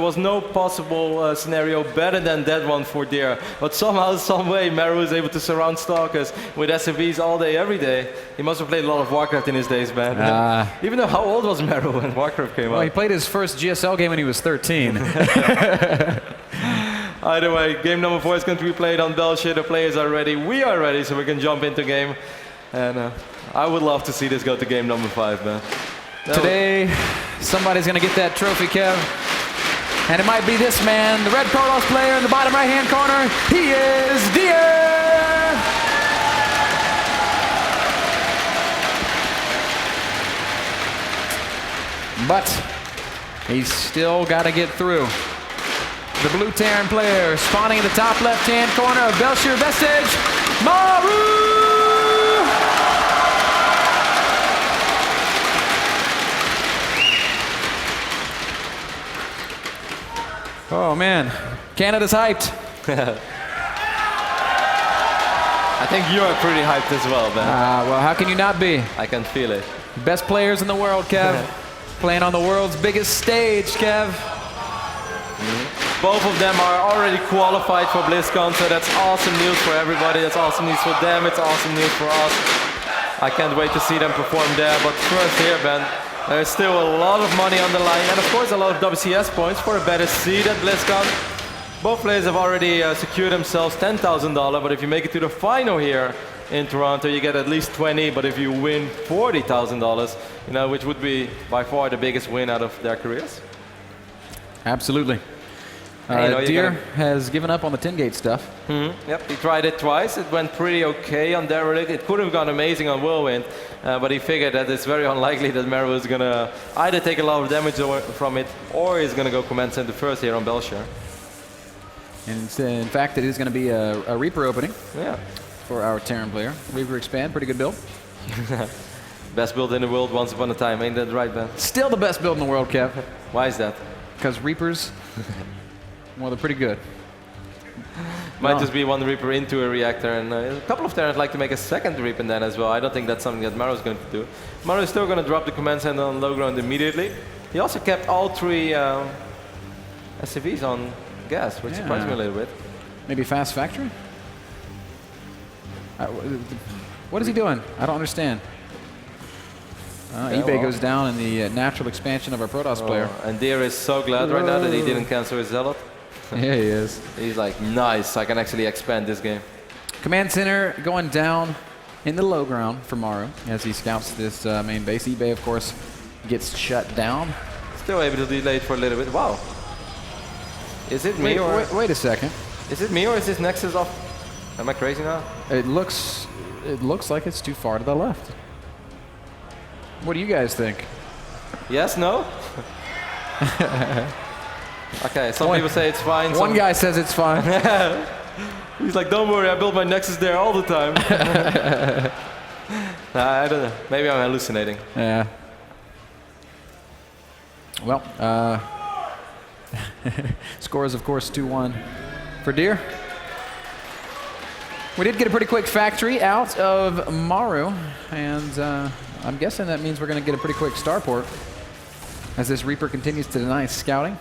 There was no possible scenario better than that one for Deer. But somehow, some way, Maru was able to surround stalkers with SFVs all day, every day. He must have played a lot of Warcraft in his days, man. Even though, how old was Maru when Warcraft came out? Well, he played his first GSL game when he was 13. Either way, game number 4 is going to be played on Belgium. The players are ready. We are ready, so we can jump into game. And I would love to see this go to game number 5, man. Today, somebody's going to get that trophy, Kev. And it might be this man, the red Protoss player in the bottom right-hand corner. He is Deer! But he's still got to get through. The blue Terran player spawning in the top left-hand corner of Belshir Vestige, Maru! Oh man, Canada's hyped. I think you are pretty hyped as well, man. Well, how can you not be? I can feel it. Best players in the world, Kev. Playing on the world's biggest stage, Kev. Both of them are already qualified for BlizzCon, so that's awesome news for everybody. That's awesome news for them. It's awesome news for us. I can't wait to see them perform there. But first here, Ben, there's still a lot of money on the line, and of course a lot of WCS points for a better seed at BlizzCon. Both players have already secured themselves $10,000, but if you make it to the final here in Toronto, you get at least 20, but if you win $40,000, you know, which would be by far the biggest win out of their careers. Absolutely. Deer has given up on the 10-gate stuff. Yep, he tried it twice. It went pretty okay on Derelict. It could have gone amazing on Whirlwind, but he figured that it's very unlikely that Maru is going to either take a lot of damage from it, or he's going to go Command Center first here on Belshire. And in fact, it is going to be a Reaper opening for our Terran player. Reaper Expand, pretty good build. Best build in the world once upon a time, ain't that right, Ben? Still the best build in the world, Kev. Why is that? Because Reapers, well, they're pretty good. Might just be one Reaper into a reactor, and a couple of Terrans like to make a second Reaper then as well. I don't think that's something that Maru is going to do. Maru is still going to drop the Command Center on low ground immediately. He also kept all 3 SCVs on gas, which surprised me a little bit. Maybe Fast Factory? What is he doing? I don't understand. eBay goes down in the natural expansion of our Protoss player. And Deer is so glad right now that he didn't cancel his Zealot. Yeah, he is. He's like, nice, I can actually expand this game. Command Center going down in the low ground for Maru as he scouts this main base. eBay, of course, gets shut down. Still able to delay it for a little bit. Wow. Is it me wait a second. Is it me or is this Nexus off? Am I crazy now? It looks like it's too far to the left. What do you guys think? Yes, no? Okay, some people say it's fine. One guy says it's fine. He's like, don't worry, I built my Nexus there all the time. Nah, I don't know. Maybe I'm hallucinating. Yeah. Well, score is, of course, 2-1 for Deer. We did get a pretty quick factory out of Maru, and I'm guessing that means we're going to get a pretty quick starport as this Reaper continues to deny scouting.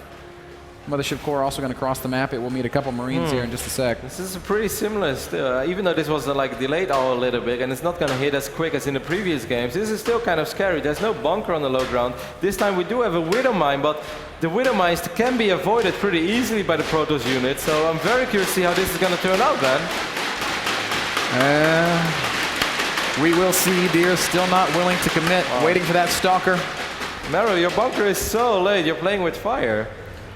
Mothership Core also going to cross the map. It will meet a couple Marines here in just a sec. This is pretty similar still. Even though this was like delayed a little bit and it's not going to hit as quick as in the previous games, this is still kind of scary. There's no bunker on the low ground. This time we do have a Widow Mine, but the Widow Mines can be avoided pretty easily by the Protoss unit. So I'm very curious to see how this is going to turn out, man. We will see. Deer still not willing to commit, waiting for that Stalker. Maru, your bunker is so late. You're playing with fire.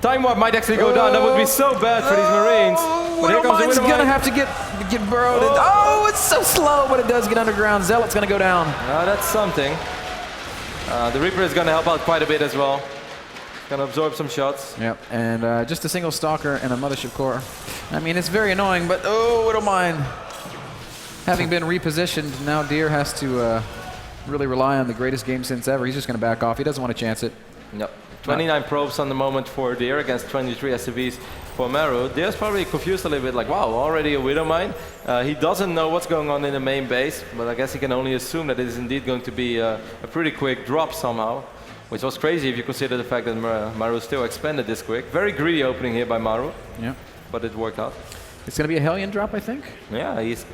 Time Warp might actually go down. That would be so bad for these Marines. But here comes the Widow Mine. Gonna have to get burrowed. Oh, it's so slow, but it does get underground. Zealot's gonna go down. That's something. The Reaper is gonna help out quite a bit as well. Gonna absorb some shots. Yep, and just a single Stalker and a Mothership Core. I mean, it's very annoying, but Widow Mine. Having been repositioned, now Deer has to really rely on the greatest game since ever. He's just gonna back off. He doesn't want to chance it. Yep. 29 probes on the moment for Deer against 23 SCVs for Maru. Deer's probably confused a little bit, like, wow, already a Widow Mine. He doesn't know what's going on in the main base, but I guess he can only assume that it is indeed going to be a pretty quick drop somehow. which was crazy if you consider the fact that Maru still expanded this quick. Very greedy opening here by Maru, Yeah. but it worked out. It's going to be a Hellion drop, I think. Yeah, he's,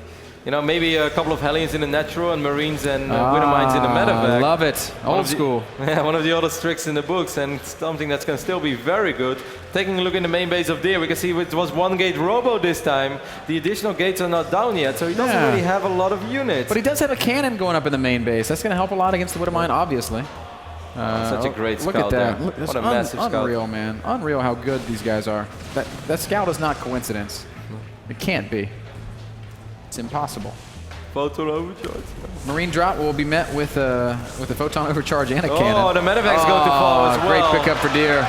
you know, maybe a couple of Hellions in the natural and Marines and Widowmines in the medevac. Love it. Old school. Yeah, one of the oldest tricks in the books, and something that's going to still be very good. Taking a look in the main base of Deer, we can see it was 1-gate Robo this time. The additional gates are not down yet, so he doesn't really have a lot of units. But he does have a cannon going up in the main base. That's going to help a lot against the Widowmine, obviously. Such a great look scout at that. there. Look, what a massive scout. Unreal, man. Unreal how good these guys are. That scout is not coincidence. It can't be. It's impossible. Photon overcharge. Marine drop will be met with a photon overcharge and a cannon. Oh, the medevac's going to fall as well. Great pickup for Deer.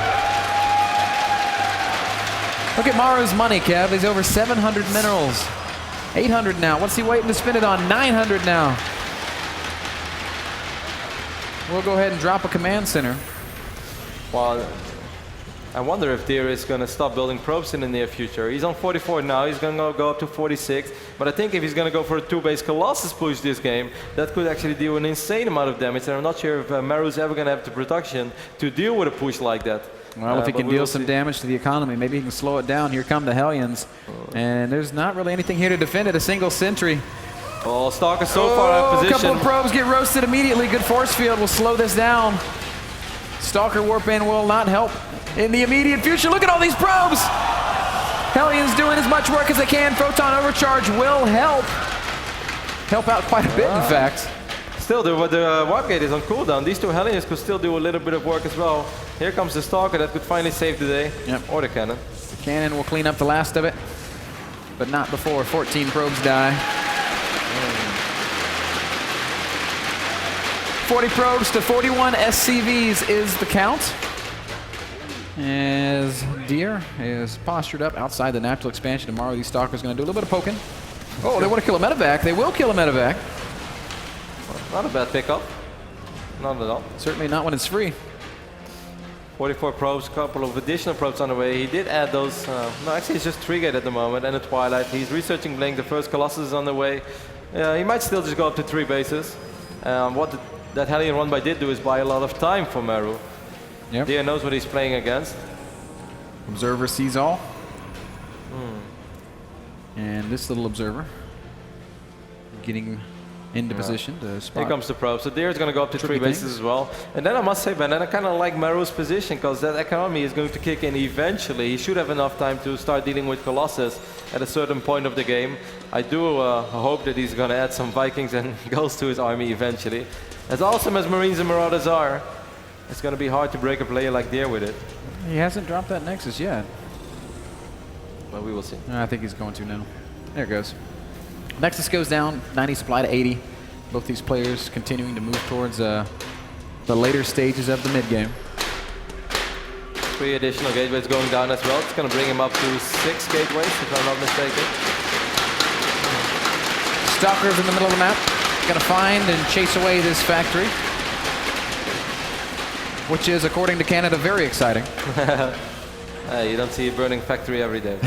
Look at Maru's money, Kev. He's over 700 minerals. 800 now. What's he waiting to spend it on? 900 now. We'll go ahead and drop a command center. Well, I wonder if Deer is going to stop building probes in the near future. He's on 44 now. He's going to go up to 46. But I think if he's going to go for a 2-base Colossus push this game, that could actually deal an insane amount of damage. And I'm not sure if Maru's ever going to have the production to deal with a push like that. Well, if he can deal some damage to the economy, maybe he can slow it down. Here come the Hellions. And there's not really anything here to defend it. A single sentry. Oh, Stalker so far out of position. A couple of probes get roasted immediately. Good force field will slow this down. Stalker warp in will not help in the immediate future. Look at all these probes. Hellions doing as much work as they can. Photon overcharge will help. Help out quite a bit, in fact. Still, the warp gate is on cooldown. These two Hellions could still do a little bit of work as well. Here comes the Stalker that could finally save the day. Yep. Or the cannon. The cannon will clean up the last of it, but not before 14 probes die. 40 probes to 41 SCVs is the count. As Deer is postured up outside the natural expansion tomorrow, these Stalkers going to do a little bit of poking. Oh, they want to kill a medevac. They will kill a medevac. Not a bad pickup. Not at all. Certainly not when it's free. 44 probes, a couple of additional probes on the way. He did add those. No, actually, it's just 3-gate at the moment and a Twilight. He's researching Blink. The first Colossus is on the way. He might still just go up to 3 bases. That Hellion run by did do is buy a lot of time for Maru. Yep. Deer knows what he's playing against. Observer sees all. And this little observer getting into position to spot. Here comes the probe. So Deer is going to go up to 3 bases as well. And then I must say, Ben, then I kind of like Maru's position because that economy is going to kick in eventually. He should have enough time to start dealing with Colossus at a certain point of the game. I do hope that he's going to add some Vikings and goes to his army eventually. As awesome as Marines and Marauders are, it's going to be hard to break a player like Deer with it. He hasn't dropped that Nexus yet. Well, we will see. I think he's going to now. There it goes. Nexus goes down, 90 supply to 80. Both these players continuing to move towards the later stages of the mid-game. 3 additional gateways going down as well. It's going to bring him up to 6 gateways, if I'm not mistaken. Stalkers in the middle of the map. Going to find and chase away this factory, which is, according to Canada, very exciting. You don't see a burning factory every day.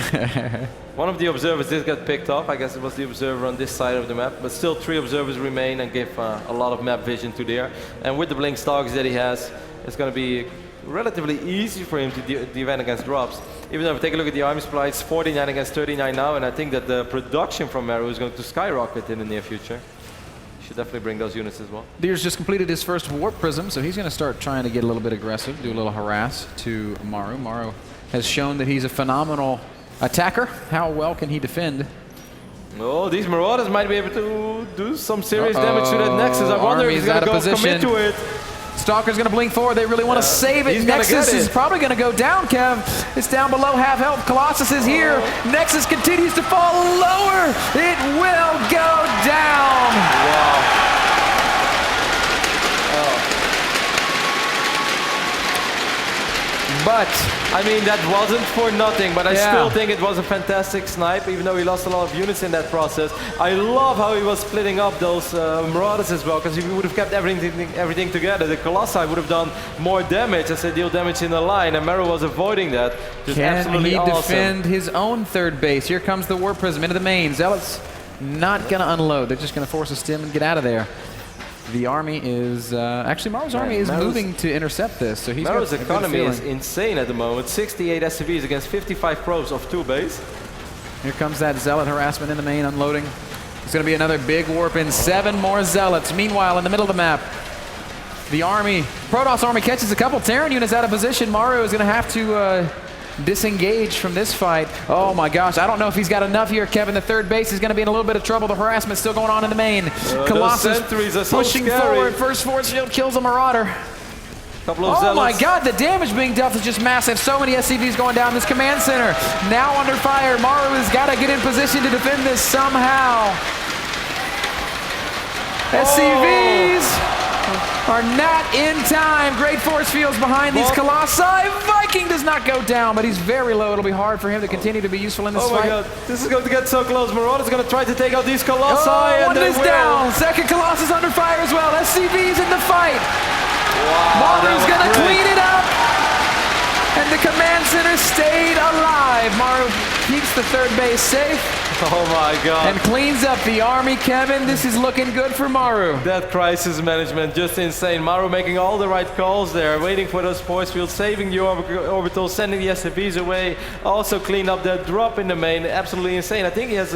One of the observers did get picked off. I guess it was the observer on this side of the map. But still 3 observers remain and give a lot of map vision to Deer. And with the Blink Stalkers that he has, it's going to be relatively easy for him to defend against drops. Even though if we take a look at the army supply, it's 49 against 39 now. And I think that the production from Maru is going to skyrocket in the near future. Should definitely bring those units as well. Deer's just completed his first warp prism, so he's going to start trying to get a little bit aggressive, do a little harass to Maru. Maru has shown that he's a phenomenal attacker. How well can he defend? Oh, these Marauders might be able to do some serious damage to that Nexus. I wonder if he's going to go commit to it. Stalker's going to blink forward. They really want to save it. Nexus is probably going to go down, Kev. It's down below half health. Colossus is here. Nexus continues to fall lower. It will go down. Wow. But, I mean, that wasn't for nothing, but I still think it was a fantastic snipe, even though he lost a lot of units in that process. I love how he was splitting up those Marauders as well, because if he would have kept everything together, the Colossi would have done more damage as they deal damage in the line, and Maru was avoiding that. Just absolutely Can he awesome. defend his own third base? Here comes the Warp Prism into the main. Zealots not going to unload. They're just going to force a stim and get out of there. The army is actually Maru's army is moving to intercept this, so he's Maru's got a good economy is feeling. insane at the moment. 68 SCVs against 55 probes of 2 base. Here comes that zealot harassment in the main, unloading. It's going to be another big warp in. 7 more zealots. Meanwhile, in the middle of the map, the army, Protoss army catches a couple Terran units out of position. Maru is going to have to disengage from this fight. Oh my gosh, I don't know if he's got enough here, Kevin. The third base is going to be in a little bit of trouble. The harassment's still going on in the main. Colossus pushing forward. First force shield kills a Marauder. Couple of oh zealots. my god, the damage being dealt is just massive. So many SCVs going down this command center. Now under fire. Maru has got to get in position to defend this somehow. SCVs are not in time. Great force fields behind these Colossi. Viking does not go down, but he's very low. It'll be hard for him to continue to be useful in this fight. Oh my god, this is going to get so close. Marauder's going to try to take out these Colossi. One is down. Second Colossus under fire as well. SCVs in the fight. Wow, Maru's going to clean it up. And the command center stayed alive. Maru keeps the third base safe. Oh my god. And cleans up the army, Kevin. This is looking good for Maru. That crisis management, just insane. Maru making all the right calls there, waiting for those force fields, saving the orbitals, sending the SCVs away, also clean up that drop in the main. Absolutely insane. I think he has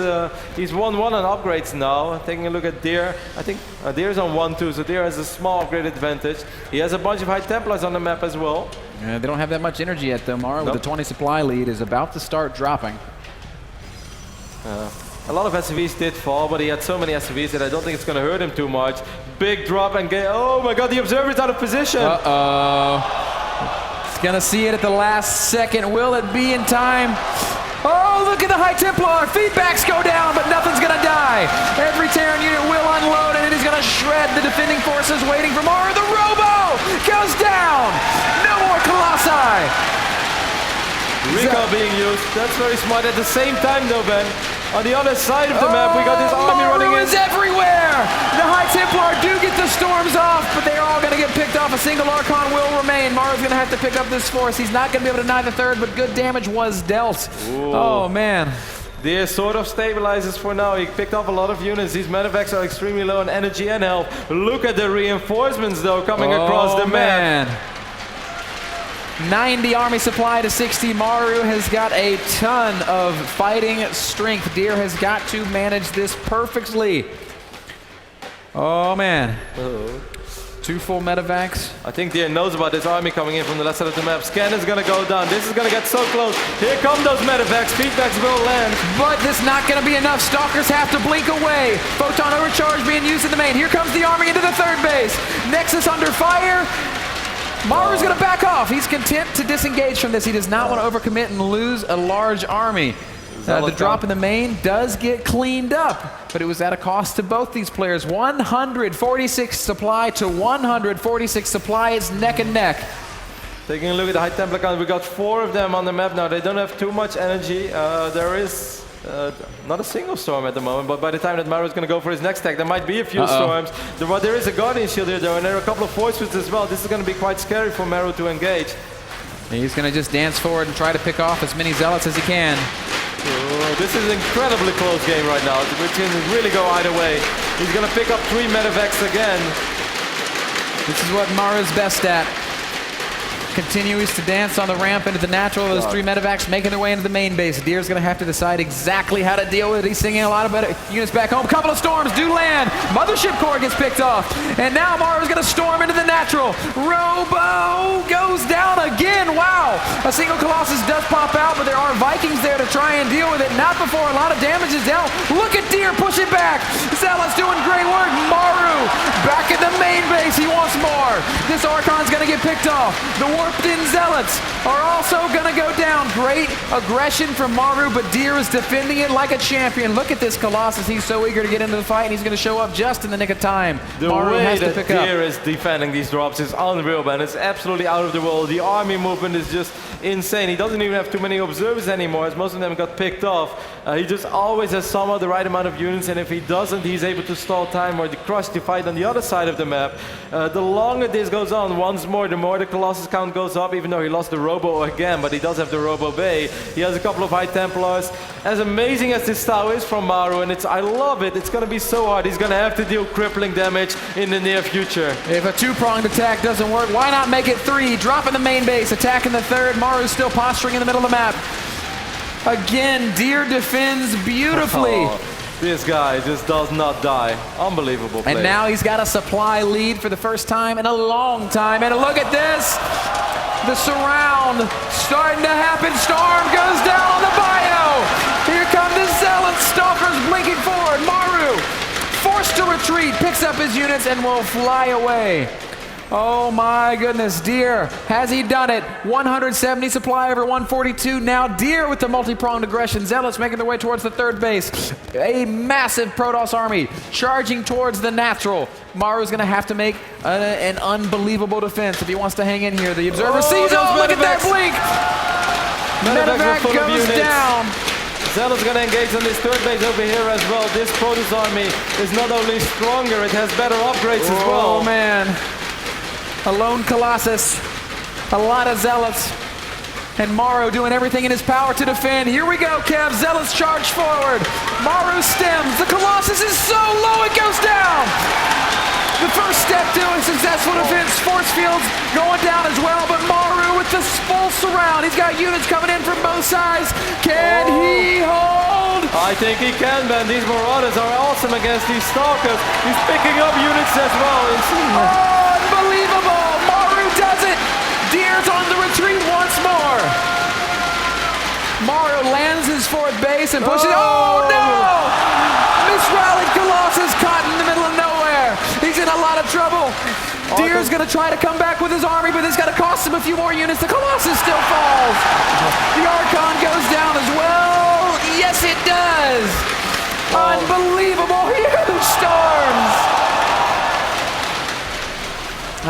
he's 1-1 on upgrades now. Taking a look at Deer. I think Deer's on 1-2, so Deer has a small upgrade advantage. He has a bunch of High Templars on the map as well. They don't have that much energy yet, though. Maru with the 20 supply lead is about to start dropping. A lot of SCVs did fall, but he had so many SCVs that I don't think it's going to hurt him too much. Big drop and oh my god, the Observer's out of position. Uh-oh. He's going to see it at the last second. Will it be in time? Oh, look at the High Templar. Feedbacks go down, but nothing's going to die. Every Terran unit will unload, and it is going to shred the defending forces waiting for Maru. The Robo goes down. No more Colossi. Recall being used. That's very smart. At the same time, though, Ben, on the other side of the map, we got this army running in. Maru is everywhere. The High Templar do get the storms off, but they're all going to get picked off. A single Archon will remain. Maru's going to have to pick up this force. He's not going to be able to deny the third, but good damage was dealt. Ooh. Oh, man. Deer sort of stabilizes for now. He picked off a lot of units. These medevacs are extremely low on energy and health. Look at the reinforcements, though, coming across the map. 90 army supply to 60. Maru has got a ton of fighting strength. Deer has got to manage this perfectly. Oh, man. Two full medevacs. I think Deer knows about this army coming in from the left side of the map. Scan is going to go down. This is going to get so close. Here come those medevacs. Feedbacks will land. But this is not going to be enough. Stalkers have to blink away. Photon overcharge being used in the main. Here comes the army into the third base. Nexus under fire. Maru's going to back off. He's content to disengage from this. He does not want to overcommit and lose a large army. The drop in the main does get cleaned up, but it was at a cost to both these players. 146 supply to 146 supply. It's neck and neck. Taking a look at the High Templar count, we got 4 of them on the map now. They don't have too much energy. There is not a single storm at the moment, but by the time that Maru is going to go for his next tech, there might be a few storms. There is a Guardian Shield here, though, and there are a couple of force fields as well. This is going to be quite scary for Maru to engage. He's going to just dance forward and try to pick off as many zealots as he can. Oh, this is an incredibly close game right now. It can really go either way. He's going to pick up 3 medevacs again. This is what Maru's best at. Continues to dance on the ramp into the natural. Those 3 medevacs making their way into the main base. Deer's going to have to decide exactly how to deal with it. He's singing a lot of better units back home. A couple of storms do land. Mothership core gets picked off. And now Maru's going to storm into the natural. Robo goes down again. Wow. A single Colossus does pop out, but there are Vikings there to try and deal with it. Not before a lot of damage is dealt. Look at Deer pushing back. Zealot's doing great work. Maru back in the main base. He wants more. This Archon's going to get picked off. The warped-in Zealots are also going to go down. Great aggression from Maru, but Deer is defending it like a champion. Look at this Colossus. He's so eager to get into the fight, and he's going to show up just in the nick of time. The Maru way has to that pick up. Deer is defending these drops is unreal, man. It's absolutely out of the world. The army movement is just insane. He doesn't even have too many observers anymore, as most of them got picked off. He just always has some of the right amount of units, and if he doesn't, he's able to stall time or Crush to fight on the other side of the map. The longer this goes on, once more, the more the Colossus count goes up, even though he lost the Robo again, but he does have the Robo Bay. He has a couple of High Templars. As amazing as this style is from Maru, and I love it, it's going to be so hard. He's going to have to deal crippling damage in the near future. If a two-pronged attack doesn't work, why not make it 3? Dropping the main base, attacking the third. Maru's still posturing in the middle of the map. Again, Deer defends beautifully. Oh, this guy just does not die. Unbelievable play. And now he's got a supply lead for the first time in a long time. And look at this. The surround starting to happen. Storm goes down on the bio. Here come the Zealots. Stalkers blinking forward. Maru forced to retreat, picks up his units and will fly away. Oh my goodness, Deer, has he done it? 170 supply over 142. Now Deer with the multi-pronged aggression. Zealots making their way towards the third base. A massive Protoss army charging towards the natural. Maru's going to have to make an unbelievable defense if he wants to hang in here. The Observer sees, look at that blink! Medevac goes down. Zealot's going to engage on this third base over here as well. This Protoss army is not only stronger, it has better upgrades as well. Oh man. A lone Colossus, a lot of Zealots, and Maru doing everything in his power to defend. Here we go, Kev. Zealots charge forward. Maru stems. The Colossus is so low it goes down. The first step to a successful defense. Force fields going down as well, but Maru with the full surround. He's got units coming in from both sides. Can he hold? I think he can, man. These Marauders are awesome against these Stalkers. He's picking up units as well. Unbelievable! Maru does it! Deer's on the retreat once more. Maru lands his fourth base and pushes. Oh no! Misrallied Colossus caught in the middle of nowhere. He's in a lot of trouble. Deer's gonna try to come back with his army, but it's gonna cost him a few more units. The Colossus still falls. The Archon goes down as well. Yes, it does. Unbelievable, huge storms.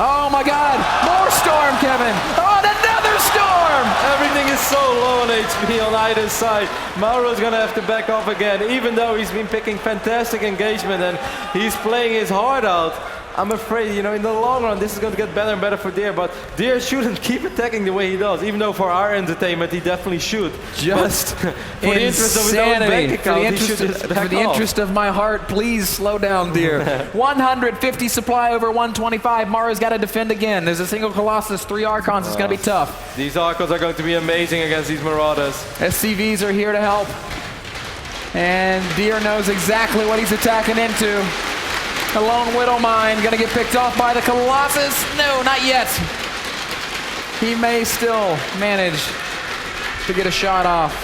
Oh my God, more storm, Kevin. Oh, another storm. Everything is so low on HP on either side. Maru's gonna have to back off again, even though he's been picking fantastic engagement and he's playing his heart out. I'm afraid, you know, in the long run, this is going to get better and better for Deer, but Deer shouldn't keep attacking the way he does, even though for our entertainment, he definitely should. Just for the interest of his own bank account, he should just back off. For the interest of my heart, please slow down, Deer. 150 supply over 125. Maru's got to defend again. There's a single Colossus, 3 Archons. It's going to be tough. These Archons are going to be amazing against these Marauders. SCVs are here to help. And Deer knows exactly what he's attacking into. The lone Widow Mine going to get picked off by the Colossus. No, not yet. He may still manage to get a shot off.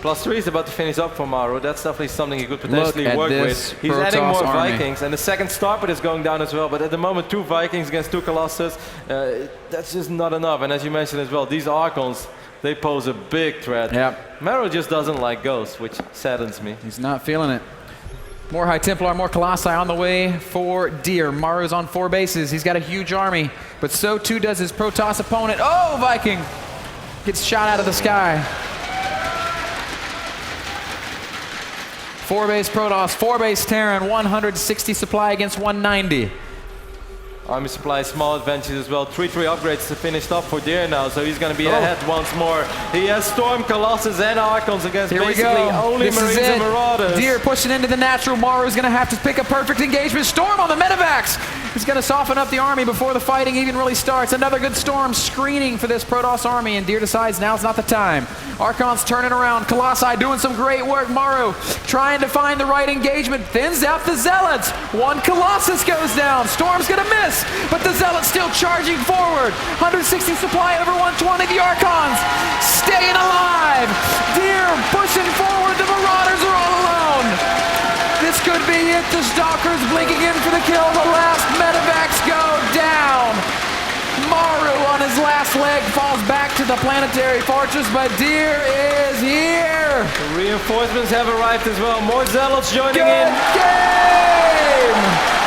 +3 is about to finish up for Maru. That's definitely something he could potentially work with. He's Protoss adding more army. Vikings, and the second starport is going down as well. But at the moment, 2 Vikings against 2 Colossus, that's just not enough. And as you mentioned as well, these Archons, they pose a big threat. Yep. Maru just doesn't like ghosts, which saddens me. He's not feeling it. More High Templar, more Colossi on the way for Deer. Maru's on 4 bases. He's got a huge army, but so too does his Protoss opponent. Oh, Viking gets shot out of the sky. 4 base Protoss, 4 base Terran, 160 supply against 190. Army supply, small advances as well. 3-3 upgrades to finish up for Deer now, so he's going to be ahead once more. He has Storm, Colossus, and Archons against basically only Marines and Marauders. Deer pushing into the natural. Maru's going to have to pick a perfect engagement. Storm on the Medevacs. He's going to soften up the army before the fighting even really starts. Another good Storm screening for this Protoss army, and Deer decides now's not the time. Archons turning around. Colossi doing some great work. Maru trying to find the right engagement. Thins out the Zealots. 1 Colossus goes down. Storm's going to miss. But the Zealots still charging forward. 160 supply over 120. The Archons staying alive. Deer pushing forward. The Marauders are all alone. This could be it. The Stalkers blinking in for the kill. The last Medevacs go down. Maru on his last leg falls back to the planetary fortress, but Deer is here. The reinforcements have arrived as well. More Zealots joining in. Good game!